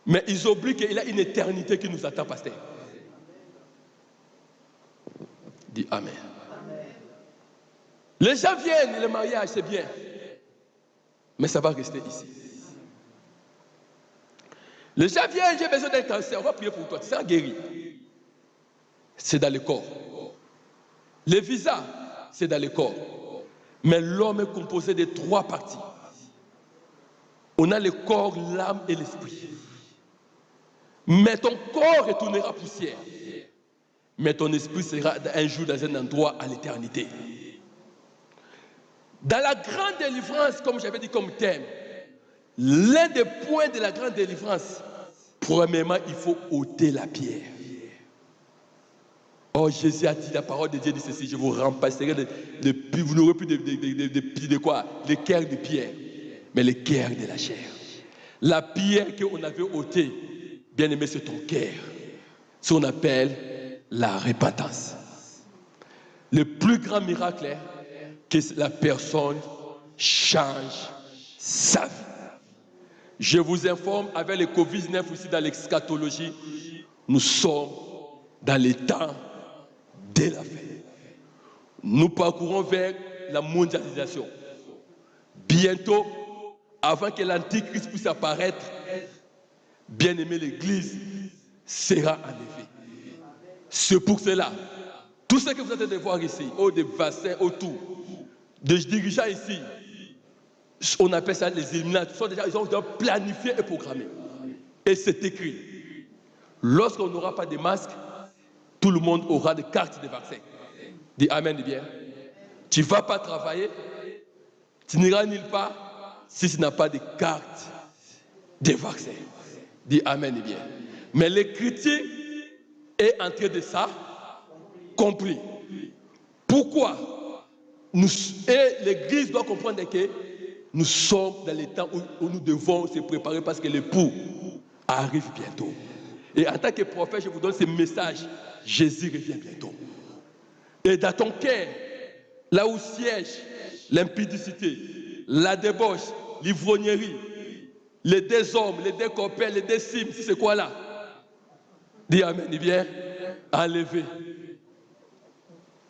Speaker 7: Mais ils oublient qu'il y a une éternité qui nous attend, pasteur. Dis Amen. Les gens viennent, le mariage, c'est bien. Mais ça va rester ici. Les gens viennent, j'ai besoin d'un cancer, on va prier pour toi, tu seras guéri. C'est dans le corps. Les visas, c'est dans le corps. Mais l'homme est composé de 3 parties. On a le corps, l'âme et l'esprit. Mais ton corps retournera poussière. Mais ton esprit sera un jour dans un endroit à l'éternité. Dans la grande délivrance, comme j'avais dit comme thème, l'un des points de la grande délivrance, premièrement, il faut ôter la pierre. Oh, Jésus a dit, la parole de Dieu dit ceci, je vous remplacerai vous n'aurez plus de quoi? Les cœurs de pierre, mais les cœurs de la chair. La pierre qu'on avait ôtée, bien aimé, c'est ton cœur. Ce qu'on appelle la repentance. Le plus grand miracle est que la personne change sa vie. Je vous informe, avec le Covid-19 aussi dans l'eschatologie, nous sommes dans les temps de la fin. Nous parcourons vers la mondialisation. Bientôt, avant que l'Antichrist puisse apparaître, bien aimé, l'Église sera enlevée. C'est pour cela, tout ce que vous êtes de voir ici, des vaccins, tout, des dirigeants ici, on appelle ça les Illuminati, ils ont déjà planifié et programmé. Et c'est écrit. Lorsqu'on n'aura pas de masques, tout le monde aura des cartes de vaccin. Dis Amen, dis bien. Tu ne vas pas travailler, tu n'iras nulle part si tu n'as pas de carte de vaccin. Dis Amen, dis bien. Mais l'Écriture est en train de ça compris. Pourquoi? Et l'Église doit comprendre que nous sommes dans les temps où nous devons se préparer parce que l'époux arrive bientôt. Et en tant que prophète, je vous donne ce message. Jésus revient bientôt. Et dans ton cœur, là où siège l'impudicité, la débauche, l'ivrognerie, les deux hommes, les deux copains, les deux cimes, c'est quoi là? Dis Amen, dis bien, enlevé.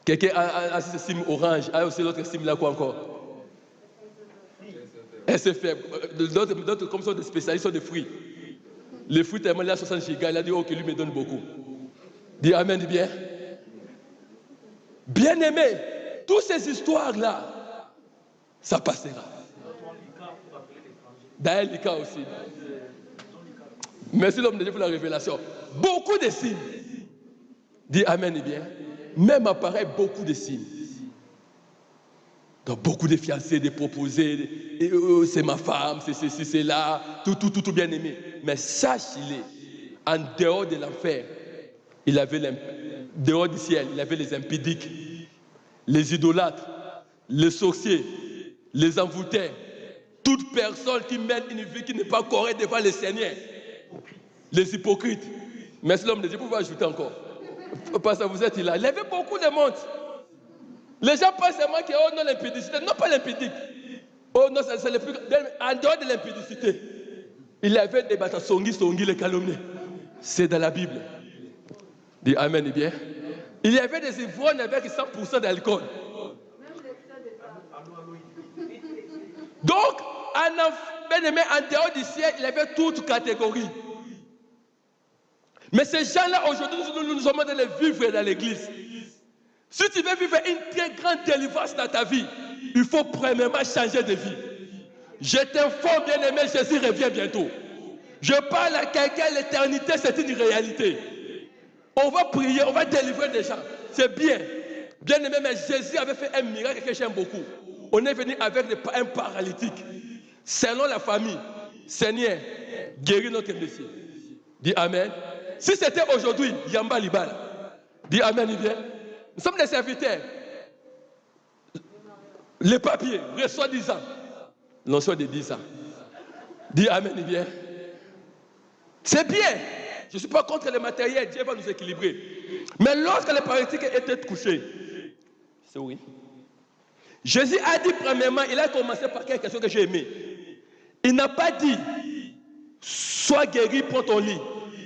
Speaker 7: Quelqu'un a ce cime orange, a aussi l'autre cime là quoi encore? SFR, d'autres comme ça, des spécialistes sont des fruits. Les fruits tellement il a 60 gigas, il a dit oh que lui me donne beaucoup. Dis Amen, dis bien. Bien-aimés, toutes ces histoires-là, ça passera. D'ailleurs, Lika aussi. Merci l'homme de Dieu pour la révélation. Beaucoup de signes. Dis Amen et bien. Même apparaît beaucoup de signes. Donc beaucoup de fiancés, de proposés, c'est ma femme, c'est ceci, c'est là, tout bien aimé. Mais sache-le, en dehors de l'enfer, il avait dehors du ciel, il avait les impudiques, les idolâtres, les sorciers, les envoûtés, toute personne qui mène une vie qui n'est pas correcte devant le Seigneur, les hypocrites. Merci l'homme de Dieu, vous pouvez ajouter encore. Parce que vous êtes là. Il y avait beaucoup de monde. Les gens pensent seulement que oh non, l'impudicité. Non, pas l'impudique. Oh non, c'est le plus. En dehors de l'impudicité, il y avait des batailles songi, les calomnies. C'est dans la Bible. Dis Amen et bien. Il y avait des ivrognes avec 100% d'alcool. Donc, en dehors du ciel, il y avait toute catégorie. Mais ces gens-là, aujourd'hui, nous sommes en train de vivre dans l'église. Si tu veux vivre une très grande délivrance dans ta vie, il faut premièrement changer de vie. Je t'informe, bien-aimé, Jésus revient bientôt. Je parle à quelqu'un, l'éternité, c'est une réalité. On va prier, on va délivrer des gens. C'est bien. Bien-aimé, mais Jésus avait fait un miracle que j'aime beaucoup. On est venu avec un paralytique. Selon la famille, Seigneur, guéris notre monsieur. Dis Amen. Si c'était aujourd'hui, Yamba Libala. Dis Amen, il vient. Nous sommes des serviteurs. Les papiers, reçoit 10 ans. Non, soit de 10 ans. Dis Amen, il vient. C'est bien. Je ne suis pas contre le matériel. Dieu va nous équilibrer. Mais lorsque les paralytiques étaient couchés, c'est oui. Jésus a dit premièrement, il a commencé par quelque chose que j'ai aimé. Il n'a pas dit, sois guéri, prends ton lit.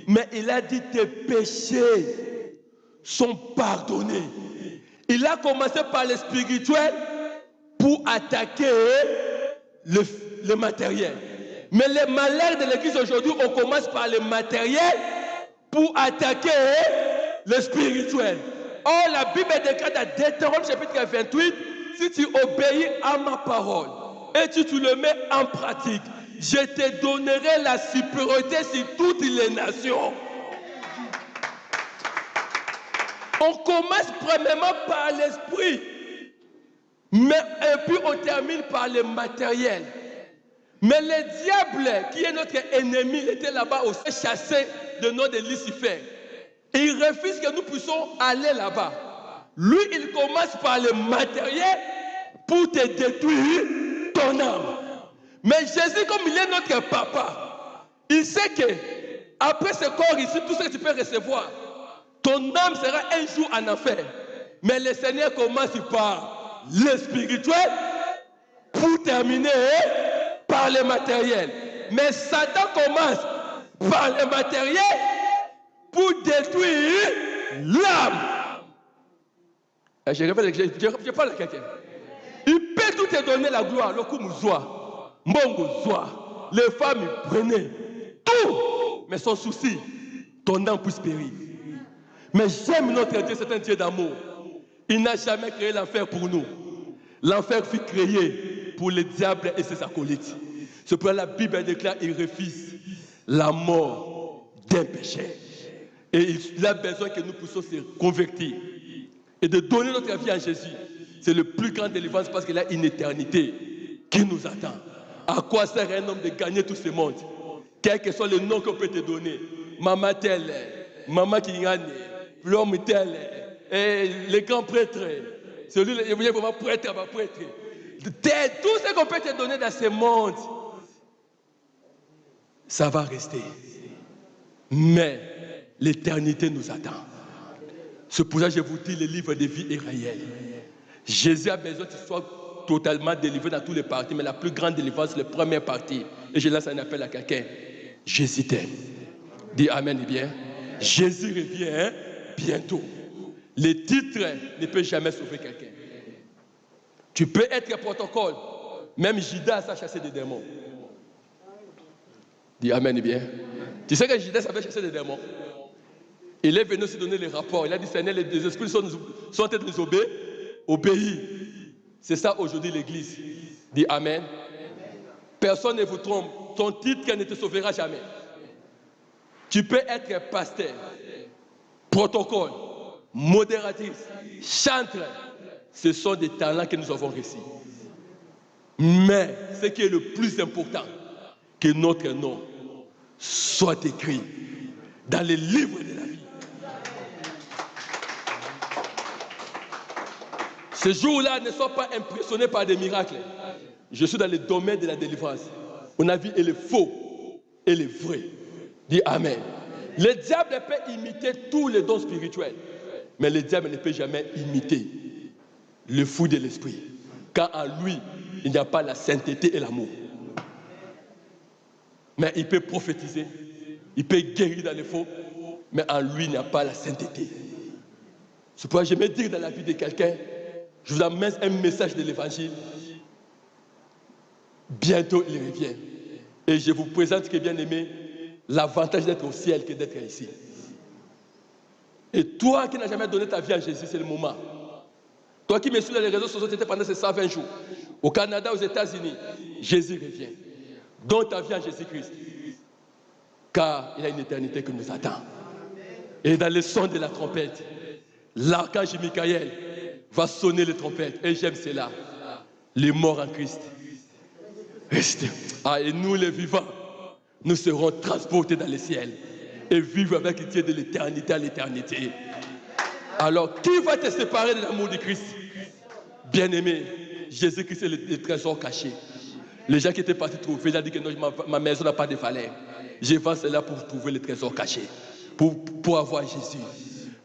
Speaker 7: Mais il a dit, tes péchés sont pardonnés. Il a commencé par le spirituel pour attaquer le matériel. Mais les malheurs de l'église aujourd'hui, on commence par le matériel pour attaquer le spirituel. Or, la Bible déclare dans Deutéronome chapitre 28, si tu obéis à ma parole et tu le mets en pratique, je te donnerai la supériorité sur toutes les nations. On commence premièrement par l'esprit, et puis on termine par le matériel. Mais le diable, qui est notre ennemi, il était là-bas aussi chassé de nom de Lucifer. Et il refuse que nous puissions aller là-bas. Lui, il commence par le matériel pour te détruire ton âme. Mais Jésus, comme il est notre papa, il sait que après ce corps ici, tout ce que tu peux recevoir, ton âme sera un jour en enfer. Mais le Seigneur commence par le spirituel pour terminer par le matériel. Mais Satan commence par le matériel pour détruire l'âme. Je répète, je parle à quelqu'un. Il peut tout te donner la gloire, le coup mouzoua, mbongo zoua, les femmes prenaient tout. Mais son souci, ton âme puisse périr. Mais j'aime notre Dieu, c'est un Dieu d'amour. Il n'a jamais créé l'enfer pour nous. L'enfer fut créé pour le diable et ses acolytes. C'est pourquoi la Bible déclare qu'il refuse la mort d'un péché. Et il a besoin que nous puissions se convertir et de donner notre vie à Jésus. C'est le plus grand délivrance parce qu'il a une éternité qui nous attend. À quoi sert un homme de gagner tout ce monde? Quel que soit le nom qu'on peut te donner. Maman telle, maman qui gagne, l'homme tel, et les grands prêtres, celui qui est vraiment prêtre, tout ce qu'on peut te donner dans ce monde, ça va rester. Mais l'éternité nous attend. C'est pour ça que je vous dis, le livre de vie est réel. Jésus a besoin que tu sois totalement délivré dans tous les parties, mais la plus grande délivrance, c'est la première partie. Et je lance un appel à quelqu'un. Jésus t'aime. Dis Amen et bien. Jésus revient bientôt. Les titres ne peuvent jamais sauver quelqu'un. Tu peux être protocole. Même Judas a chassé des démons. Dis Amen et bien. Tu sais que Judas avait chassé des démons. Il est venu se donner les rapports. Il a dit, Seigneur, les esprits sont en train de nous obéir. C'est ça aujourd'hui l'Église. Dis Amen. Personne ne vous trompe. Ton titre ne te sauvera jamais. Tu peux être pasteur, protocole, modératrice, chanteur. Ce sont des talents que nous avons reçus. Mais ce qui est le plus important, que notre nom soit écrit dans les livres de la vie. Ce jour-là, ne sois pas impressionné par des miracles. Je suis dans le domaine de la délivrance. On a vu et le faux et le vrai. Dis Amen. Le diable peut imiter tous les dons spirituels, mais le diable ne peut jamais imiter le fou de l'esprit. Car en lui, il n'y a pas la sainteté et l'amour. Mais il peut prophétiser, il peut guérir dans les faux, mais en lui, il n'y a pas la sainteté. C'est pourquoi je vais dire dans la vie de quelqu'un, je vous amène un message de l'évangile. Bientôt, il revient. Et je vous présente, que bien aimé, l'avantage d'être au ciel que d'être ici. Et toi qui n'as jamais donné ta vie à Jésus, c'est le moment. Toi qui me suis dans les réseaux sociaux, tu étais pendant ces 120 jours. Au Canada, aux États-Unis, Jésus revient. Donne ta vie à Jésus-Christ. Car il y a une éternité qui nous attend. Et dans le son de la trompette, l'archange Michael va sonner les trompettes. Et j'aime cela. Les morts en Christ. Restez. Ah, et nous les vivants, nous serons transportés dans le ciel. Et vivre avec Dieu de l'éternité à l'éternité. Alors, qui va te séparer de l'amour de Christ? Bien-aimé, Jésus-Christ est le trésor caché. Les gens qui étaient partis trouver, ils ont dit que non, ma maison n'a pas de valeur. Je vends cela pour trouver le trésor caché. Pour avoir Jésus.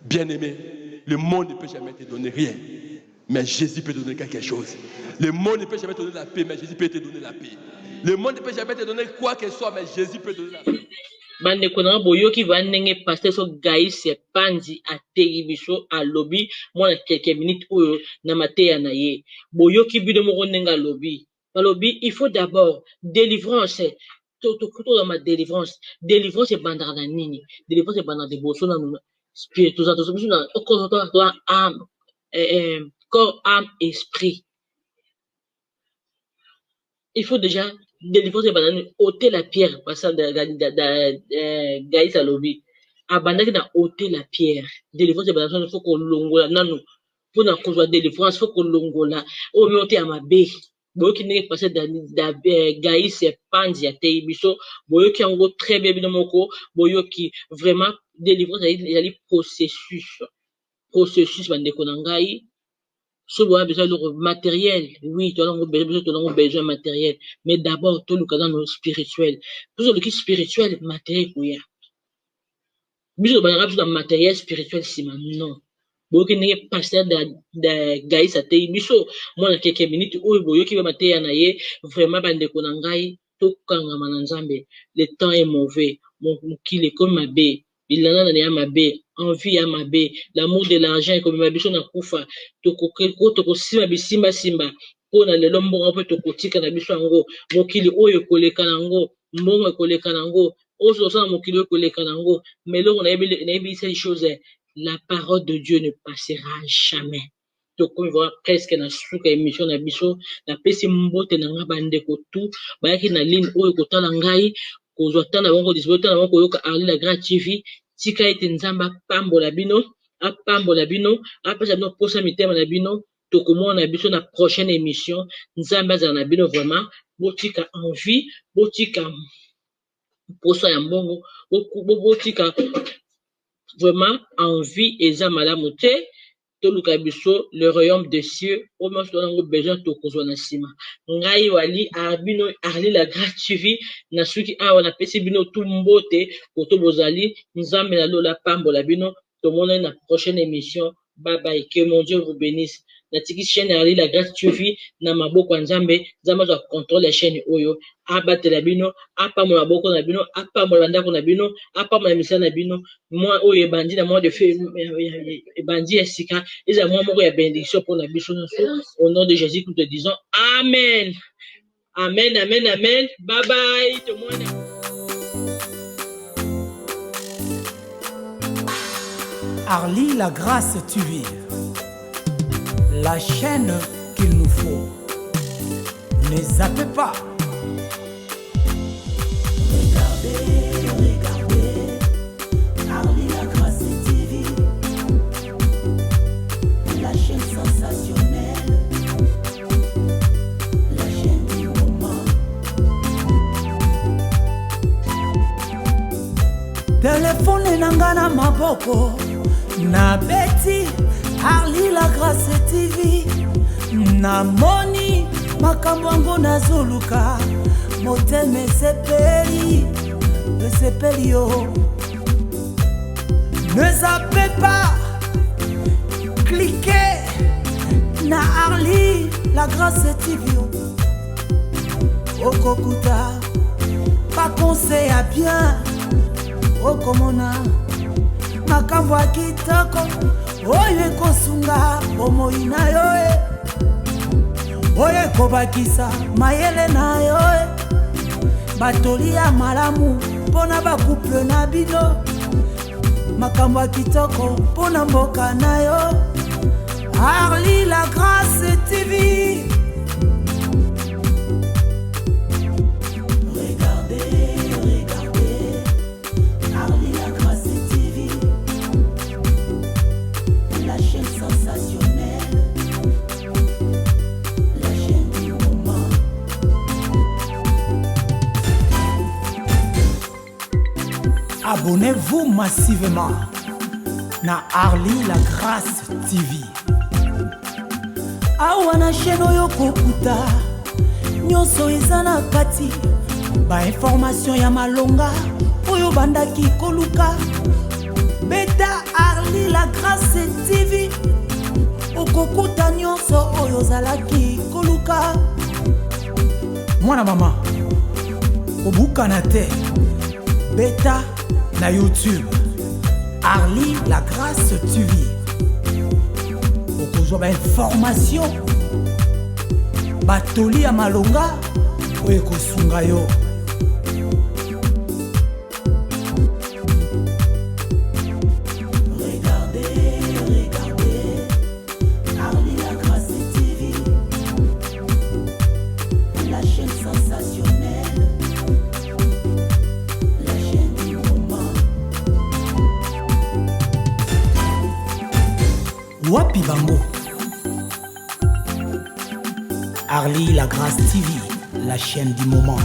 Speaker 7: Bien-aimé, le monde ne peut jamais te donner rien. Mais Jésus peut te donner quelque chose. Le monde ne peut jamais te donner la paix, mais Jésus peut te donner la paix. Le monde ne peut jamais te donner quoi que ce soit, mais Jésus peut te donner la paix.
Speaker 4: Bande konanga boyoki va ndenge pasteur so gaïse panzi ategi biso alobi mwana quelques minutes oyo na mateya na ye boyoki bido moko ndenge alobi il faut d'abord délivrance to dans ma délivrance et bandara na nini délivrance et bandara de boso na spirit tout ça na âme corps âme esprit. Il faut déjà délivrance et banane ôter la pierre parce que Gaïs a lobby abandonner dans ôter la pierre délivrance et banane il faut qu'on longola nano pour na cause délivrance il faut qu'on longola au monter à ma baie boyo qui n'est passé dans Gaïs et Panzi à Teibiso boyo qui en gros très bien moko boyo qui vraiment délivrance il y a les processus bande konangai. Si vous avez besoin de matériel, oui, tu as besoin de matériel, mais d'abord, tout le cas dans le spirituel. Tout ce qui est spirituel, matériel, oui. Mais vous avez besoin de matériel spirituel, c'est maintenant. Vous avez pasteur de Gaïs à Teibiso, moi, dans quelques minutes, où vous avez matériel, vraiment, bande konangai, tout quand le temps est mauvais, mon qu'il est comme ma baie. Il en a dans ma baie, envie à ma baie, l'amour de l'argent, comme ma bichon a koufa, toko simba, pour na le lombo un peu toko tika na bichon ango, mokili oyo kole kanango, mbongo kole kanango, oso sa mokili kole kanango, mais là on a ébi cette chose, la parole de Dieu ne passera jamais. Toko va presque na suka émission na bichon, na pesi mbote na nga bande ko tout, ba yaki na ligne oyo kota na ngai. Kozwata na bango disbota na bango yoka Arli la Grâce TV tika ete nzamba pambola bino apesa bino posa mitema na bino tokomona biso na prochaine émission nzamba za na bino vraiment botika envie botika posa ya mbongo botika vraiment envie eza malamu te toluka biso le royaume des cieux au moins on a besoin de kozwa na sima ngai wali abino Arli la Grâce TV na suki awa na pesi bino tumbote koto bozali nzambe na lola pambola bino to mona na prochaine émission bye bye que mon Dieu vous bénisse na tiki chaîne Arli la Grâce TV na maboko nzambe nzambe za contrôle la chaîne oyo abatela bino apambola maboko na bino apambola ndako na bino apambola misala na bino moi oyo ebandi na moi de fait ebandi esika eza moi moko ya bénédiction pour la biso au nom de Jésus nous te disons amen amen amen amen bye bye tout le monde.
Speaker 1: Arlie la grâce TV, la chaîne qu'il nous faut. Ne zappez pas.
Speaker 2: Regardez, Arlie la grâce TV, la chaîne sensationnelle, la chaîne du moment.
Speaker 1: Téléphone nangana maboko na beti Arlie la grâce TV na moni makambo na zoluka moteme sepeli yo. Ne zappez pas, cliquez na Arlie la grâce TV okokuta pas conseil à bien okomona makambo ya kitoko oyo ekosunga bomoi na yo oyo ekobakisa mayele na yo batoli ya malamu mpona bakuple na bino makambo ya kitoko mpona mboka na yo. Arlie la grâce TV. Abonnez-vous massivement na Arlie la grâce TV. Awa na chaîne oyo kokuta nyonso eza na kati ba information ya malonga oyo bandaki koluka. Beta Arlie la grâce TV okokuta nyonso oyo zalaki koluka. Mwana mama obukana te, beta na YouTube Arlie la grâce TV okozwa ba information batoli ya malonga oyo ekosunga yo.
Speaker 2: Arlie la grâce TV, la chaîne sensationnelle, la chaîne du moment.
Speaker 1: Wapi bango Arlie la grâce TV, la chaîne du moment.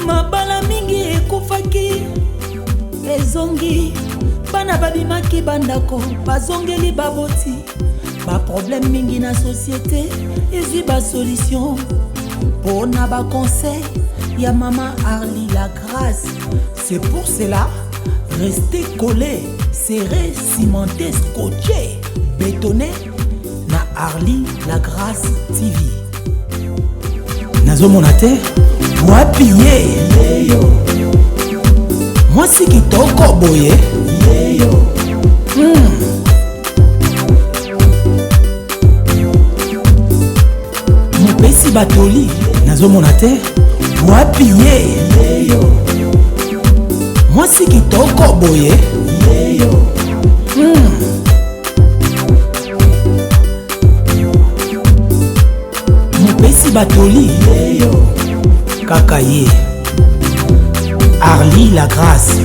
Speaker 1: Mabala mingi ekufaki ezongi bana babimaki bandako bazongeli baboti ba problème mingi na société ezwi ba solution pona ba conseil ya mama Arlie la grâce. C'est pour cela restez collés, serrés, cimentés, scotchés, bétonnés na Arlie la grâce TV. Nazomona te wapiye mwasi kitoko boye mopesi batoli. Nazomona te wapiye mwasi kitoko boye mopesi batoli kaka ye. Arlie la grâce